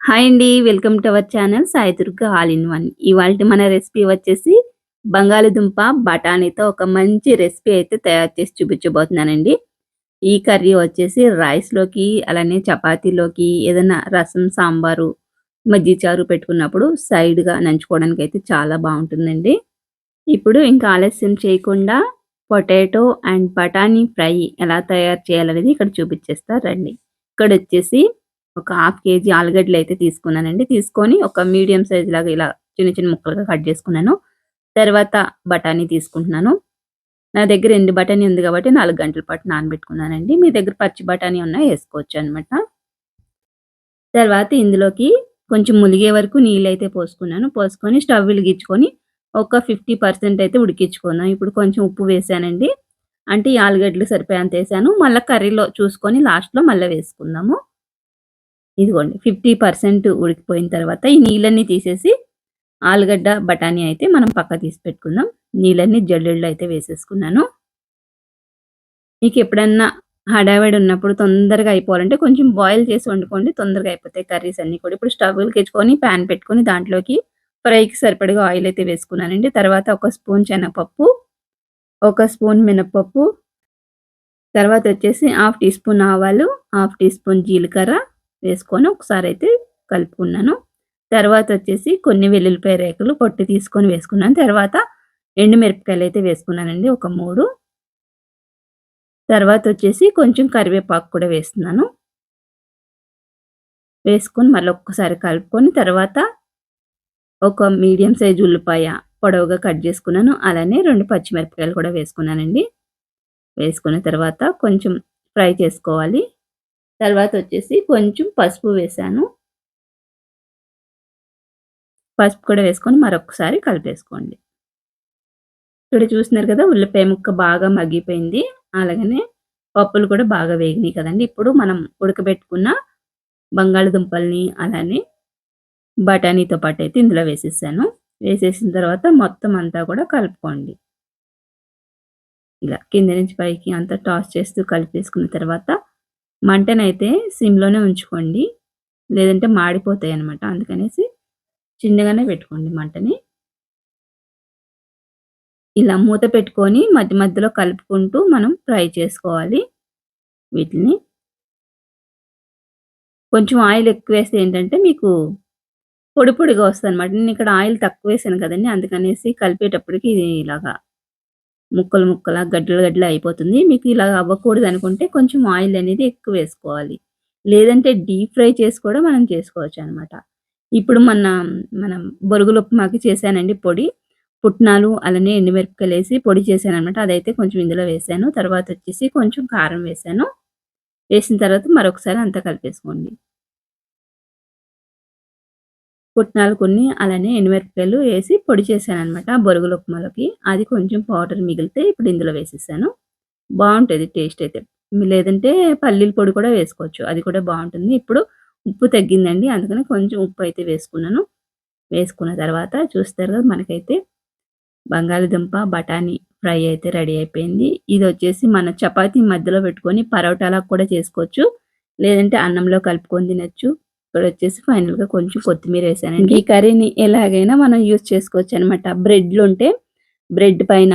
Hi అండి. Welcome to our channel Sai Durga all in one. ఇవాల్టి మన రెసిపీ వచ్చేసి బంగాళదుంప బఠానీతో ఒక మంచి రెసిపీ అయితే తయారు చేసి చూపించబోతున్నానండి. ఈ కర్రీ వచ్చేసి రైస్‌లోకి అలానే చపాతీలోకి ఏదైనా రసం, సాంబారు, మజ్జిగ చారు పెట్టుకున్నప్పుడు సైడ్‌గా నంచుకోవడానికైతే చాలా బావుంటుందండి. ఇప్పుడు ఇంకా ఆలస్యం చేయకుండా పొటాటో అండ్ బఠానీ ఫ్రై ఎలా తయారు చేయాలనేది ఇక్కడ చూపించేస్తా రండి. ఇక్కడొచ్చేసి ఒక హాఫ్ కేజీ ఆలుగడ్డలైతే తీసుకున్నానండి. తీసుకొని ఒక మీడియం సైజ్ లాగా ఇలా చిన్న చిన్న ముక్కలుగా కట్ చేసుకున్నాను. తర్వాత బఠానీ తీసుకుంటున్నాను. నా దగ్గర ఎండు బఠానీ ఉంది కాబట్టి 4 గంటల పాటు నానబెట్టుకున్నానండి. మీ దగ్గర పచ్చి బఠానీ ఉన్నా ఏసుకోవచ్చనమాట. తర్వాత ఇందులోకి కొంచెం ములిగే వరకు నీళ్ళైతే పోసుకున్నాను. పోసుకొని స్టవ్ వెలిగించుకొని ఒక 50% అయితే ఉడికించుకున్నాను. ఇప్పుడు కొంచెం ఉప్పు వేసానండి. అంటే ఈ ఆలుగడ్డలు సరిపోయేంత ఏసాను. మళ్ళా కర్రీలో చూసుకొని లాస్ట్‌లో మళ్ళా వేసుకుందాము. ఇదిగోండి 50% ఉడికిపోయిన తర్వాత ఈ నీళ్ళన్నీ తీసేసి ఆలుగడ్డ, బఠానీ అయితే మనం పక్కకు తీసి పెట్టుకుందాం. నీళ్ళన్నీ జల్లెడలో అయితే వేసేసుకున్నాను. మీకెప్పుడన్నా హడావిడి ఉన్నప్పుడు తొందరగా అయిపోవాలంటే కొంచెం బాయిల్ చేసి వండుకోండి. తొందరగా అయిపోతాయి కర్రీస్ అన్నీ కూడా. ఇప్పుడు స్టవ్ వెలిగించుకొని పాన్ పెట్టుకొని దాంట్లోకి ఫ్రైకి సరిపడగా ఆయిల్ అయితే వేసుకున్నానండి. తర్వాత ఒక స్పూన్ శనగపప్పు, ఒక స్పూన్ మినపప్పు, తర్వాత వచ్చేసి హాఫ్ టీ స్పూన్ ఆవాలు, హాఫ్ టీ స్పూన్ జీలకర్ర వేసుకొని ఒకసారైతే కలుపుకున్నాను. తర్వాత వచ్చేసి కొన్ని వెల్లుల్లిపాయ రేకులు పొట్టు తీసుకొని వేసుకున్నాను. తర్వాత ఎండుమిరపకాయలైతే వేసుకున్నానండి ఒక 3. తర్వాతొచ్చేసి కొంచెం కరివేపాకు కూడా వేస్తున్నాను. వేసుకొని మళ్ళొక్కసారి కలుపుకొని తర్వాత ఒక మీడియం సైజ్ ఉల్లిపాయ పొడవుగా కట్ చేసుకున్నాను. అలానే 2 పచ్చిమిరపకాయలు కూడా వేసుకున్నానండి. వేసుకున్న తర్వాత కొంచెం ఫ్రై చేసుకోవాలి. తర్వాతొచ్చేసి కొంచెం పసుపు వేశాను. పసుపు కూడా వేసుకొని మరొక్కసారి కలిపేసుకోండి. ఇక్కడ చూస్తున్నారు కదా! ఉల్లిపాయ ముక్క బాగా మగ్గిపోయింది. అలాగనే పప్పులు కూడా బాగా వేగినియి కదండీ! ఇప్పుడు మనం ఉడకబెట్టుకున్న బంగాళదుంపల్ని, అలానే బఠానీతో పాటైతే ఇందులో వేసేసాను. వేసేసిన తర్వాత మొత్తం అంతా కూడా కలుపుకోండి. ఇలా కింద నుంచి పైకి అంతా టాస్ చేస్తూ కలిపేసుకున్న తర్వాత మంటనైతే సిమ్‌లోనే ఉంచుకోండి. లేదంటే మాడిపోతాయన్నమాట. అందుకనేసి చిన్నగానే పెట్టుకోండి మంటని. ఇలా మూత పెట్టుకొని మధ్య మధ్యలో కలుపుకుంటూ మనం ఫ్రై చేసుకోవాలి వీటిని. కొంచెం ఆయిల్ ఎక్కువేస్తే ఏంటంటే మీకు పొడి పొడిగా వస్తదనమాట. నేనిక్కడ ఆయిల్ తక్కువేసాను కదండీ! అందుకనేసి కలిపేటప్పటికి ఇది ఇలాగా ముక్కలు ముక్కలా, గడ్డలు గడ్డలు అయిపోతుంది. మీకు ఇలా అవ్వకూడదనుకుంటే కొంచెం ఆయిల్ అనేది ఎక్కువేసుకోవాలి. లేదంటే డీప్ ఫ్రై చేసి కూడా మనం చేసుకోవచ్చనమాట. ఇప్పుడు మనం బొరుగుల ఉప్మాకి చేశానండి పొడి. పుట్నాలు అలానే ఎండుమిరపకాయలేసి పొడి చేశాననమాట. అదైతే కొంచెం ఇందులో వేశాను. తర్వాతొచ్చేసి కొంచెం కారం వేశాను. వేసిన తర్వాత మరొకసారి అంతా కలిపేసుకోండి. పుట్నాలు కొన్ని అలానే ఎండుమిరపకాయలు ఏసి పొడి చేశాననమాట బొరుగుల ఉప్మాలోకి. అది కొంచెం పౌడర్ మిగిలితే ఇప్పుడు ఇందులో వేసేసాను. బావుంటది టేస్ట్ అయితే. లేదంటే పల్లీల పొడి కూడా వేసుకోవచ్చు. అది కూడా బావుంటుంది. ఇప్పుడు ఉప్పు తగ్గిందండి. అందుకని కొంచెం ఉప్పు అయితే వేసుకున్నాను. వేసుకున్న తర్వాత చూస్తారు కదా! మనకైతే బంగాళదుంప, బఠానీ ఫ్రై అయితే రెడీ అయిపోయింది. ఇదొచ్చేసి మన చపాతీ మధ్యలో పెట్టుకొని పరోటాలాగా కూడా చేసుకోవచ్చు. లేదంటే అన్నంలో కలుపుకొని తినొచ్చు. ఇక్కడొచ్చేసి ఫైనల్‌గా కొంచెం కొత్తిమీరేసానండి. ఈ కర్రీని ఎలాగైనా మనం యూజ్ చేసుకోవచ్చనమాట. బ్రెడ్‌లుంటే బ్రెడ్ పైన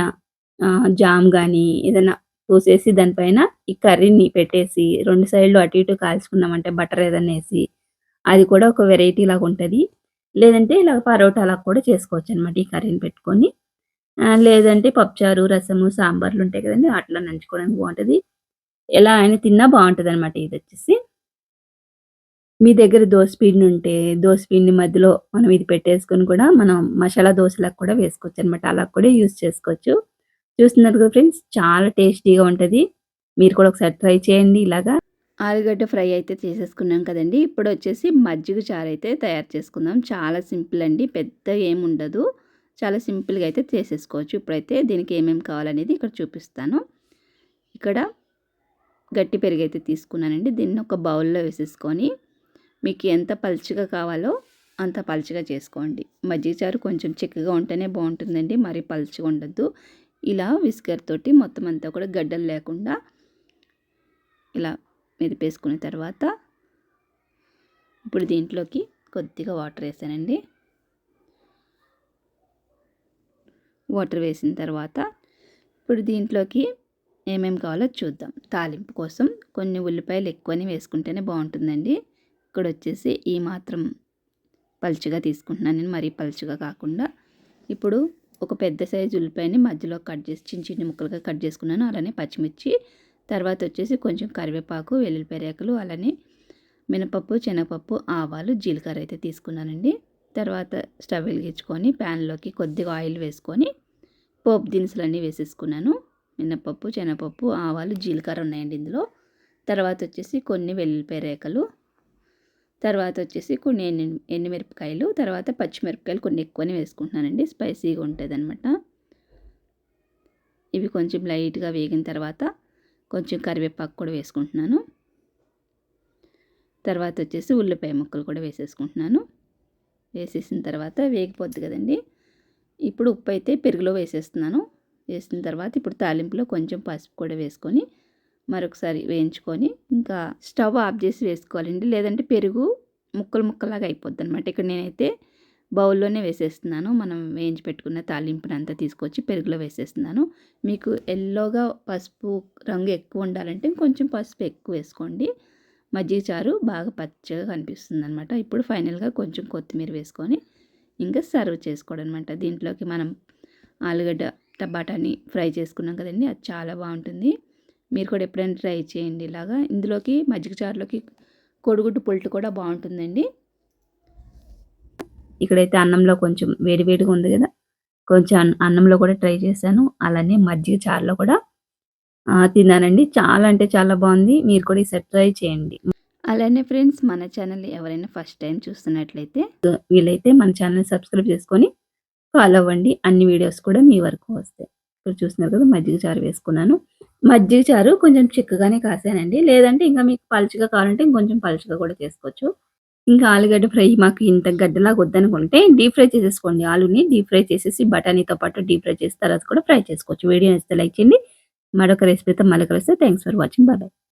జామ్ గానీ ఏదన్నా పోసేసి దానిపైన ఈ కర్రీని పెట్టేసి 2 సైడ్‌లు అటు ఇటు కాల్చుకున్నామంటే బటర్ ఏదన్నా ఏసి, అది కూడా ఒక వెరైటీలాగుంటది. లేదంటే ఇలాగ పరోటాలాగా కూడా చేసుకోవచ్చనమాట ఈ కర్రీని పెట్టుకొని. లేదంటే పప్పుచారు, రసము, సాంబార్లుంటాయి కదండీ! అట్లా నంచుకోవడానికి బావుంటది. ఎలా అయినా తిన్నా బావుంటదనమాట ఇదొచ్చేసి. మీ దగ్గర దోస పిండుంటే, దోస పిండి మధ్యలో మనం ఇది పెట్టేసుకొని కూడా మనం మసాలా దోసలాగా కూడా వేసుకోవచ్చనమాట. అలా కూడా యూజ్ చేసుకోవచ్చు. చూస్తున్నారు కదా ఫ్రెండ్స్! చాలా టేస్టీగా ఉంటది. మీరు కూడా ఒకసారి ట్రై చేయండి ఇలాగా. ఆలుగడ్డ ఫ్రై అయితే చేసేసుకున్నాం కదండీ! ఇప్పుడొచ్చేసి మజ్జిగ చారైతే తయారు చేసుకుందాం. చాలా సింపుల్ అండి. పెద్దగా ఏముండదు. చాలా సింపుల్‌గా అయితే చేసేసుకోవచ్చు. ఇప్పుడైతే దీనికి ఏమేమి కావాలనేది ఇక్కడ చూపిస్తాను. ఇక్కడ గట్టి పెరుగైతే తీసుకున్నానండి. దీన్ని ఒక బౌల్‌లో వేసేసుకొని మీకు ఎంత పలుచగా కావాలో అంత పలుచగా చేసుకోండి. మజ్జిగ చారు కొంచెం చిక్కగా ఉంటేనే బావుంటుందండి. మరీ పలుచగా ఉండొద్దు. ఇలా విస్కర్ తోటి మొత్తం అంతా కూడా గడ్డలు లేకుండా ఇలా మెదిపేసుకున్న తర్వాత ఇప్పుడు దీంట్లోకి కొద్దిగా వాటర్ వేసానండి. వాటర్ వేసిన తర్వాత ఇప్పుడు దీంట్లోకి ఏమేమి కావాలో చూద్దాం. తాలింపు కోసం కొన్ని ఉల్లిపాయలు ఎక్కువని వేసుకుంటేనే బాగుంటుందండి. ఇక్కడ వచ్చేసి ఈ మాత్రం పలుచగా తీసుకుంటున్నాను నేను, మరీ పలుచగా కాకుండా. ఇప్పుడు ఒక పెద్ద సైజు ఉల్లిపాయని మధ్యలో కట్ చేసి చిన్న చిన్న ముక్కలుగా కట్ చేసుకున్నాను. అలానే పచ్చిమిర్చి, తర్వాత వచ్చేసి కొంచెం కరివేపాకు, వెల్లుల్లిపాయ రేకులు, అలానే మినపప్పు, శనగపప్పు, ఆవాలు, జీలకర్ర అయితే తీసుకున్నానండి. తర్వాత స్టవ్ వెలిగించుకొని ప్యాన్లోకి కొద్దిగా ఆయిల్ వేసుకొని పోపు దినుసులన్నీ వేసేసుకున్నాను. మినపప్పు, శనగపప్పు, ఆవాలు, జీలకర్ర ఉన్నాయండి ఇందులో. తర్వాత వచ్చేసి కొన్ని వెల్లుల్లిపాయ రేకలు, తర్వాత వచ్చేసి కొన్ని ఎండుమిరపకాయలు, తర్వాత పచ్చిమిరపకాయలు కొన్ని ఎక్కువనే వేసుకుంటున్నానండి, స్పైసీగా ఉంటుందన్నమాట. ఇవి కొంచెం లైట్గా వేగిన తర్వాత కొంచెం కరివేపాకు కూడా వేసుకుంటున్నాను. తర్వాత వచ్చేసి ఉల్లిపాయ ముక్కలు కూడా వేసేసుకుంటున్నాను. వేసేసిన తర్వాత వేగిపోద్ది కదండి. ఇప్పుడు ఉప్పు అయితే పెరుగులో వేసేస్తున్నాను. వేసిన తర్వాత ఇప్పుడు తాలింపులో కొంచెం పసుపు కూడా వేసుకొని మరొకసారి వేయించుకొని ఇంకా స్టవ్ ఆఫ్ చేసి వేసుకోవాలండి. లేదంటే పెరుగు ముక్కలు ముక్కలాగా అయిపోద్ది అనమాట. ఇక్కడ నేనైతే బౌల్లోనే వేసేస్తున్నాను. మనం వేయించి పెట్టుకున్న తాలింపుని అంతా తీసుకొచ్చి పెరుగులో వేసేస్తున్నాను. మీకు ఎల్లోగా పసుపు రంగు ఎక్కువ ఉండాలంటే కొంచెం పసుపు ఎక్కువ వేసుకోండి. మజ్జిగ చారు బాగా పచ్చగా కనిపిస్తుంది అనమాట. ఇప్పుడు ఫైనల్గా కొంచెం కొత్తిమీర వేసుకొని ఇంకా సర్వ్ చేసుకోవడం అనమాట. దీంట్లోకి మనం ఆలుగడ్డ టమాటాని ఫ్రై చేసుకున్నాం కదండి, అది చాలా బాగుంటుంది. మీరు కూడా ఎప్పుడైనా ట్రై చేయండి ఇలాగా. ఇందులోకి మజ్జిగ చారులోకి కోడిగుడ్డు పుల్టు కూడా బాగుంటుందండి. ఇక్కడైతే అన్నంలో కొంచెం వేడివేడిగా ఉంది కదా, కొంచెం అన్నంలో కూడా ట్రై చేశాను. అలానే మజ్జిగ చారులో కూడా తిన్నానండి. చాలా అంటే చాలా బాగుంది. మీరు కూడా ఈసారి ట్రై చేయండి. అలానే ఫ్రెండ్స్, మన ఛానల్ ఎవరైనా ఫస్ట్ టైం చూస్తున్నట్లయితే వీలైతే మన ఛానల్ సబ్స్క్రైబ్ చేసుకొని ఫాలో అవ్వండి. అన్ని వీడియోస్ కూడా మీ వరకు వస్తాయి. ఇక్కడ చూస్తున్నారు కదా, మజ్జిగ చారు వేసుకున్నాను. మజ్జిగ చారు కొంచెం చిక్కగానే కాసానండి. లేదంటే ఇంకా మీకు పలుచగా కావాలంటే ఇంకొంచెం పలుచగా కూడా చేసుకోవచ్చు. ఇంకా ఆలుగడ్డ ఫ్రై మాకు ఇంత గడ్డలాగా వద్దనుకుంటే డీప్ ఫ్రై చేసేసుకోండి. ఆలుని డీప్ ఫ్రై చేసేసి బఠానీతో పాటు డీప్ ఫ్రై చేసి తర్వాత కూడా ఫ్రై చేసుకోవచ్చు. వీడియో నచ్చితే లైక్ చేయండి. మరొక రెసిపీతో మళ్ళీ కలుస్తే. Thanks for watching. Bye bye.